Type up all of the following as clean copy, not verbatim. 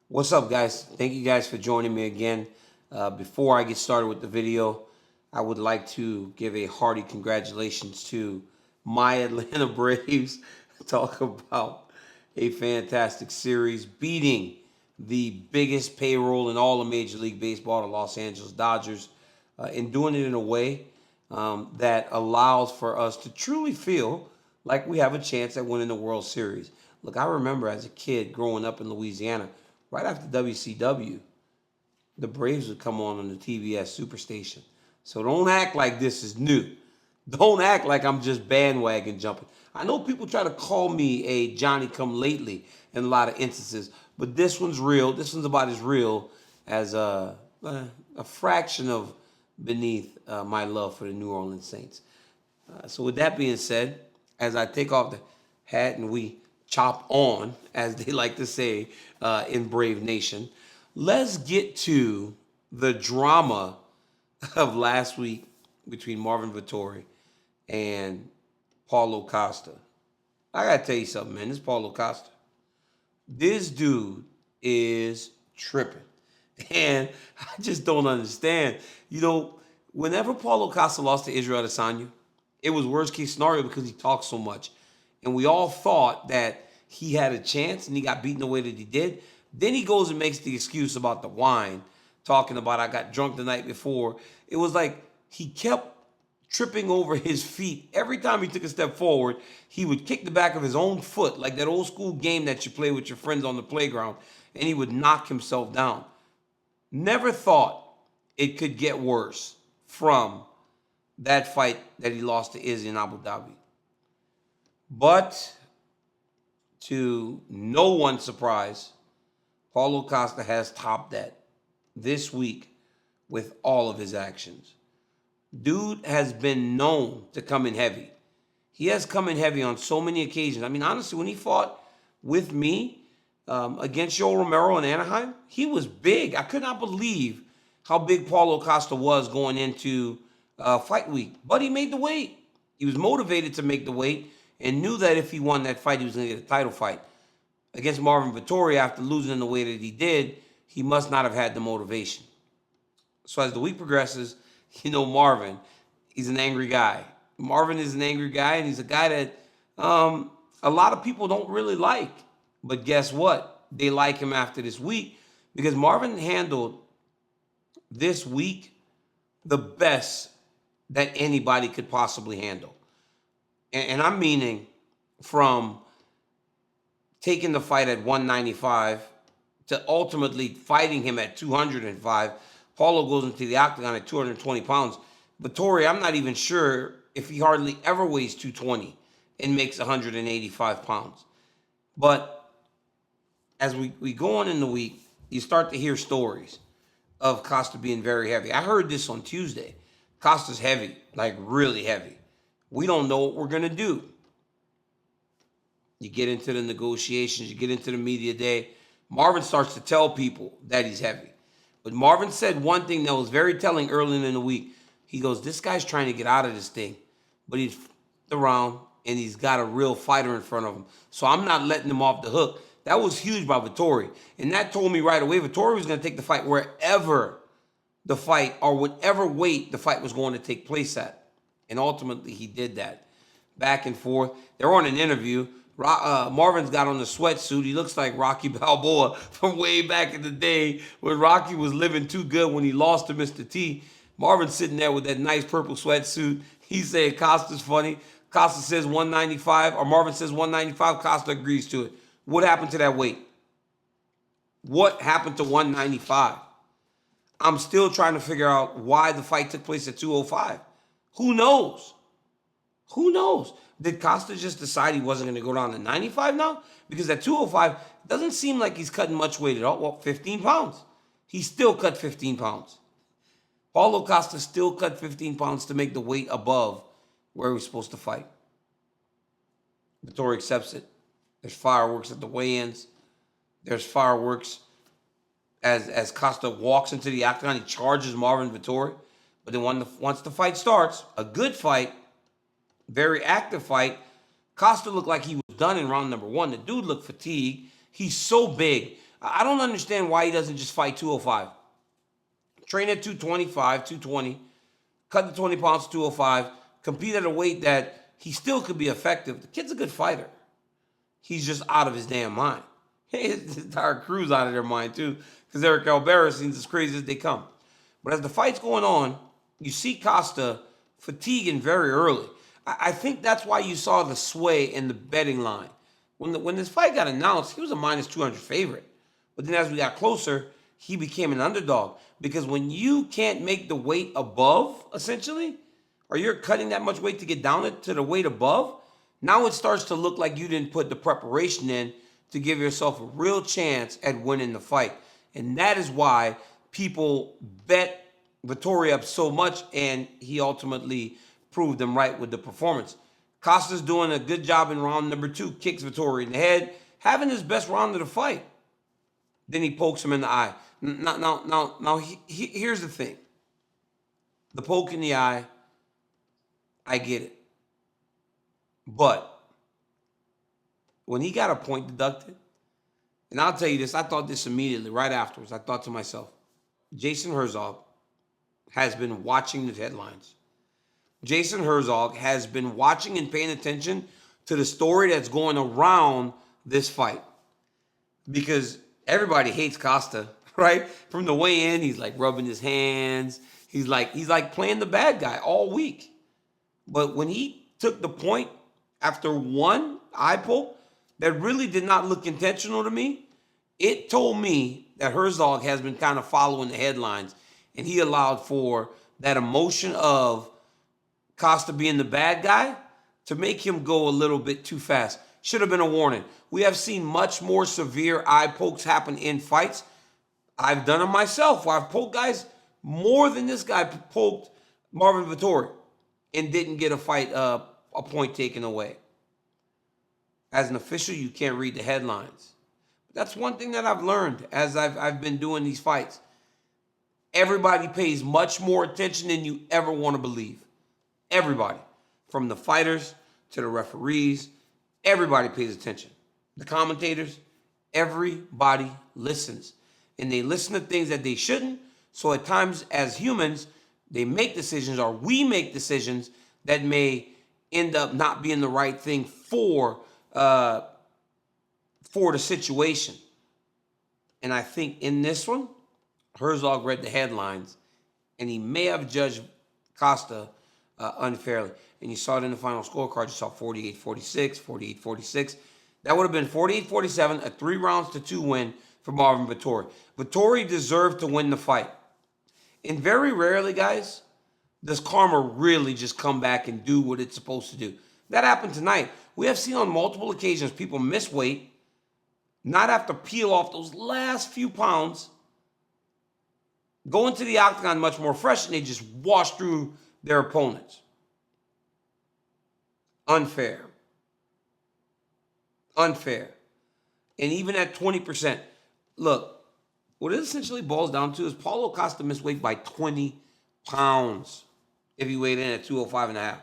What's up, guys? Thank you guys for joining me again. Before I get started with the video, I would like to give a hearty congratulations to my Atlanta Braves. Talk about a fantastic series, beating the biggest payroll in all of Major League Baseball, the Los Angeles Dodgers, and doing it in a way that allows for us to truly feel like we have a chance at winning the World Series. Look, I remember as a kid growing up in Louisiana, right after WCW, the Braves would come on the TBS Superstation. So don't act like this is new. Don't act like I'm just bandwagon jumping. I know people try to call me a Johnny-come-lately in a lot of instances, but this one's real. This one's about as real as a fraction of beneath my love for the New Orleans Saints. So with that being said, as I take off the hat and we chop on, as they like to say in Brave Nation, let's get to the drama of last week between Marvin Vettori and Paulo Costa. I gotta tell you something, man. This Paulo Costa, this dude is tripping. And I just don't understand. You know, whenever Paulo Costa lost to Israel Adesanya, it was worst case scenario because he talked so much. And we all thought that he had a chance and he got beaten the way that he did. Then he goes and makes the excuse about the wine, talking about I got drunk the night before. It was like he kept tripping over his feet. Every time he took a step forward, he would kick the back of his own foot, like that old school game that you play with your friends on the playground, and he would knock himself down. Never thought it could get worse from that fight that he lost to Izzy in Abu Dhabi. But to no one's surprise, Paulo Costa has topped that this week with all of his actions. Dude has been known to come in heavy. He has come in heavy on so many occasions. I mean, honestly, when he fought with me against Joe Romero in Anaheim, he was big. I could not believe how big Paulo Costa was going into fight week. But he made the weight. He was motivated to make the weight and knew that if he won that fight, he was going to get a title fight. Against Marvin Vettori, after losing the way that he did, he must not have had the motivation. So as the week progresses, you know Marvin, he's an angry guy. Marvin is an angry guy, and he's a guy that a lot of people don't really like. But guess what? They like him after this week because Marvin handled this week the best that anybody could possibly handle. And I'm meaning from taking the fight at 195 to ultimately fighting him at 205. Paulo goes into the octagon at 220 pounds. Vettori, I'm not even sure if he hardly ever weighs 220 and makes 185 pounds. But as we go on in the week, you start to hear stories of Costa being very heavy. I heard this on Tuesday. Costa's heavy, like really heavy. We don't know what we're going to do. You get into the negotiations, you get into the media day. Marvin starts to tell people that he's heavy. But Marvin said one thing that was very telling early in the week. He goes, this guy's trying to get out of this thing, but he's around and he's got a real fighter in front of him. So I'm not letting him off the hook. That was huge by Vettori. And that told me right away Vettori was going to take the fight wherever the fight or whatever weight the fight was going to take place at. And ultimately he did that. Back and forth. They were on an interview. Marvin's got on the sweatsuit. He looks like Rocky Balboa from way back in the day when Rocky was living too good when he lost to Mr. T. Marvin's sitting there with that nice purple sweatsuit. He's saying Costa's funny. Costa says 195, or Marvin says 195. Costa agrees to it. What happened to that weight? What happened to 195? I'm still trying to figure out why the fight took place at 205. Who knows? Who knows? Did Costa just decide he wasn't going to go down to 95 now? Because at 205, it doesn't seem like he's cutting much weight at all. Well, 15 pounds. He still cut 15 pounds. Paulo Costa still cut 15 pounds to make the weight above where he was supposed to fight. Vettori accepts it. There's fireworks at the weigh-ins. There's fireworks as Costa walks into the octagon, he charges Marvin Vettori. But then once the fight starts, a good fight, very active fight, Costa looked like he was done in round number 1. The dude looked fatigued. He's so big. I don't understand why he doesn't just fight 205. Train at 225, 220, cut the 20 pounds to 205, compete at a weight that he still could be effective. The kid's a good fighter. He's just out of his damn mind. His entire crew's out of their mind too, because Eric Alvarez seems as crazy as they come. But as the fight's going on, you see Costa fatiguing very early. I think that's why you saw the sway in the betting line. When this fight got announced, he was a minus 200 favorite. But then as we got closer, he became an underdog. Because when you can't make the weight above, essentially, or you're cutting that much weight to get down to the weight above, now it starts to look like you didn't put the preparation in to give yourself a real chance at winning the fight. And that is why people bet Vettori up so much, and he ultimately proved them right with the performance. Costa's doing a good job in round number 2, kicks Vettori in the head, having his best round of the fight. Then he pokes him in the eye. Now, here's the thing. The poke in the eye, I get it. But when he got a point deducted, and I'll tell you this, I thought this immediately, right afterwards. I thought to myself, Jason Herzog has been watching the headlines. Jason Herzog has been watching and paying attention to the story that's going around this fight. Because everybody hates Costa, right? From the way in, he's like rubbing his hands. He's like playing the bad guy all week. But when he took the point after one eye poke that really did not look intentional to me, it told me that Herzog has been kind of following the headlines, and he allowed for that emotion of Costa being the bad guy to make him go a little bit too fast. Should have been a warning. We have seen much more severe eye pokes happen in fights. I've done them myself, where I've poked guys more than this guy poked Marvin Vettori and didn't get a point taken away. As an official, you can't read the headlines. That's one thing that I've learned as I've been doing these fights. Everybody pays much more attention than you ever want to believe. Everybody. From the fighters to the referees, everybody pays attention. The commentators, everybody listens. And they listen to things that they shouldn't. So at times, as humans, they make decisions, or we make decisions that may end up not being the right thing for the situation. And I think in this one, Herzog read the headlines, and he may have judged Costa unfairly. And you saw it in the final scorecard. You saw 48-46, 48-46. That would have been 48-47, a 3 rounds to 2 win for Marvin Vettori. Vettori deserved to win the fight. And very rarely, guys, does karma really just come back and do what it's supposed to do. That happened tonight. We have seen on multiple occasions people miss weight, not have to peel off those last few pounds, go into the octagon much more fresh, and they just wash through their opponents. Unfair. Unfair. And even at 20%, look, what it essentially boils down to is Paulo Costa missed weight by 20 pounds if he weighed in at 205.5.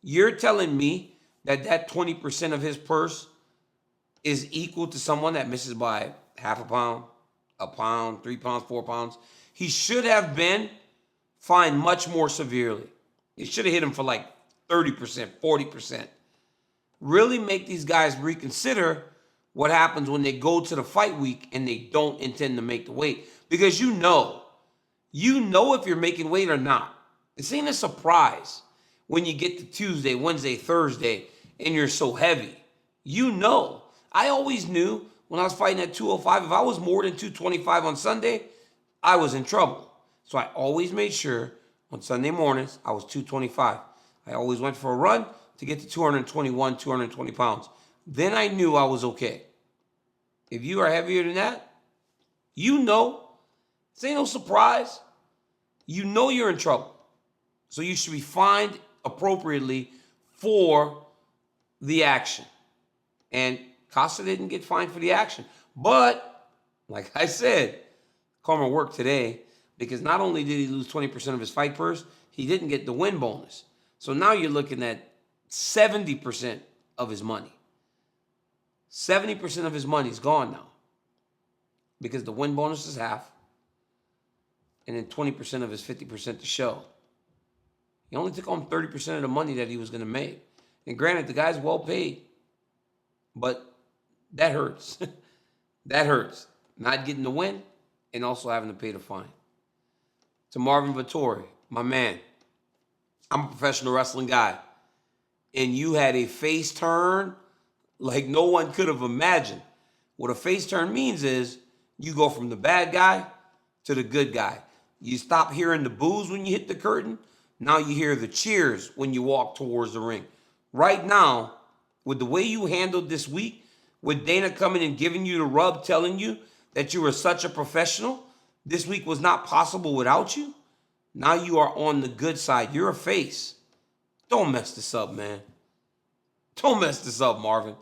You're telling me that 20% of his purse is equal to someone that misses by half a pound, 3 pounds, 4 pounds? He should have been fined much more severely. It should have hit him for like 30%, 40%. Really make these guys reconsider what happens when they go to the fight week and they don't intend to make the weight. Because you know if you're making weight or not. This ain't a surprise when you get to Tuesday, Wednesday, Thursday, and you're so heavy. You know. I always knew when I was fighting at 205, if I was more than 225 on Sunday, I was in trouble. So I always made sure on Sunday mornings I was 225. I always went for a run to get to 221, 220 pounds. Then I knew I was okay. If you are heavier than that, you know, this ain't no surprise. You know you're in trouble. So you should be fined appropriately for the action. And Costa didn't get fined for the action. But Like I said, Cormier worked today because not only did he lose 20% of his fight purse, he didn't get the win bonus. So now you're looking at 70% of his money. 70% of his money is gone now because the win bonus is half, and then 20% of his 50% to show. He only took home 30% of the money that he was going to make. And granted, the guy's well paid, but that hurts. That hurts. Not getting the win and also having to pay the fine. To Marvin Vettori, my man, I'm a professional wrestling guy, and you had a face turn like no one could have imagined. What a face turn means is you go from the bad guy to the good guy. You stop hearing the boos when you hit the curtain. Now you hear the cheers when you walk towards the ring. Right now, with the way you handled this week, with Dana coming and giving you the rub, telling you that you were such a professional, this week was not possible without you. Now you are on the good side. You're a face. Don't mess this up, man. Don't mess this up, Marvin.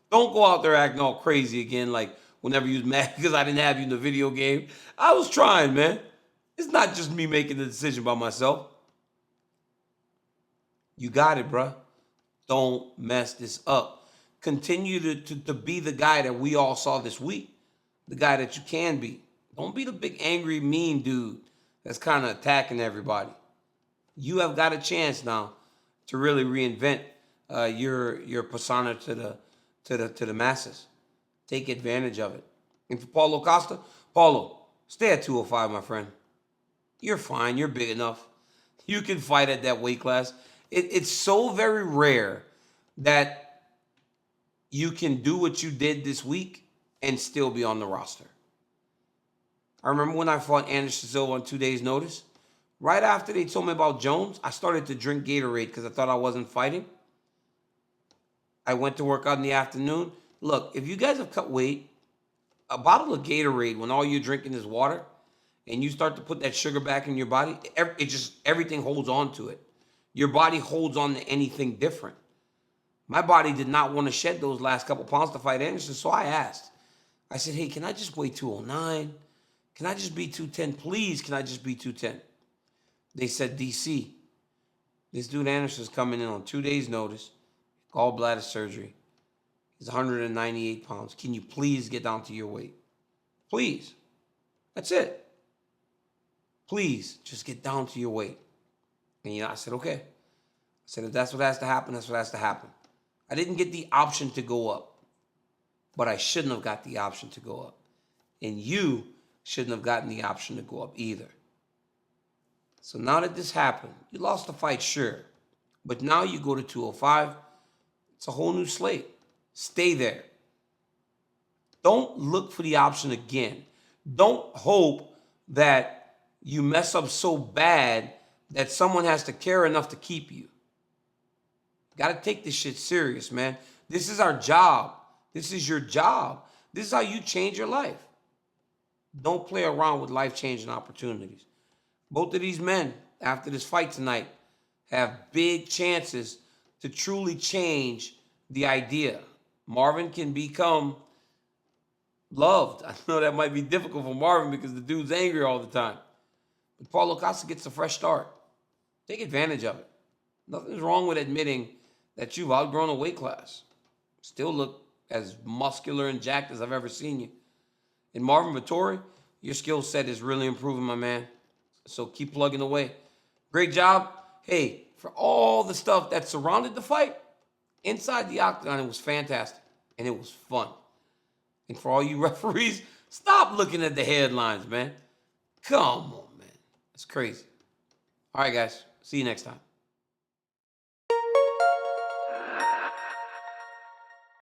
Don't go out there acting all crazy again like whenever you was mad because I didn't have you in the video game. I was trying, man. It's not just me making the decision by myself. You got it, bruh. Don't mess this up. Continue to be the guy that we all saw this week. The guy that you can be. Don't be the big, angry, mean dude that's kind of attacking everybody. You have got a chance now to really reinvent your persona to the masses. Take advantage of it. And for Paulo Costa, Paulo, stay at 205, my friend. You're fine. You're big enough. You can fight at that weight class. It's so very rare that you can do what you did this week and still be on the roster. I remember when I fought Anderson Silva on 2 days' notice. Right after they told me about Jones, I started to drink Gatorade because I thought I wasn't fighting. I went to work out in the afternoon. Look, if you guys have cut weight, a bottle of Gatorade, when all you're drinking is water, and you start to put that sugar back in your body, everything holds on to it. Your body holds on to anything different. My body did not want to shed those last couple pounds to fight Anderson, so I asked. I said, hey, can I just weigh 209? Can I just be 210? Please, can I just be 210? They said, DC, this dude Anderson's coming in on 2 days' notice, gallbladder surgery. He's 198 pounds. Can you please get down to your weight? Please. That's it. Please, just get down to your weight. And I said, okay. I said, if that's what has to happen, that's what has to happen. I didn't get the option to go up, but I shouldn't have got the option to go up. And you shouldn't have gotten the option to go up either. So now that this happened, you lost the fight, sure. But now you go to 205. It's a whole new slate. Stay there. Don't look for the option again. Don't hope that you mess up so bad that someone has to care enough to keep you. Got to take this shit serious, man. This is our job. This is your job. This is how you change your life. Don't play around with life-changing opportunities. Both of these men, after this fight tonight, have big chances to truly change the idea. Marvin can become loved. I know that might be difficult for Marvin because the dude's angry all the time. But Paulo Costa gets a fresh start. Take advantage of it. Nothing's wrong with admitting that you've outgrown a weight class. Still look as muscular and jacked as I've ever seen you. And Marvin Vettori, your skill set is really improving, my man. So keep plugging away. Great job. Hey, for all the stuff that surrounded the fight, inside the octagon, it was fantastic. And it was fun. And for all you referees, stop looking at the headlines, man. Come on, man. That's crazy. All right, guys. See you next time.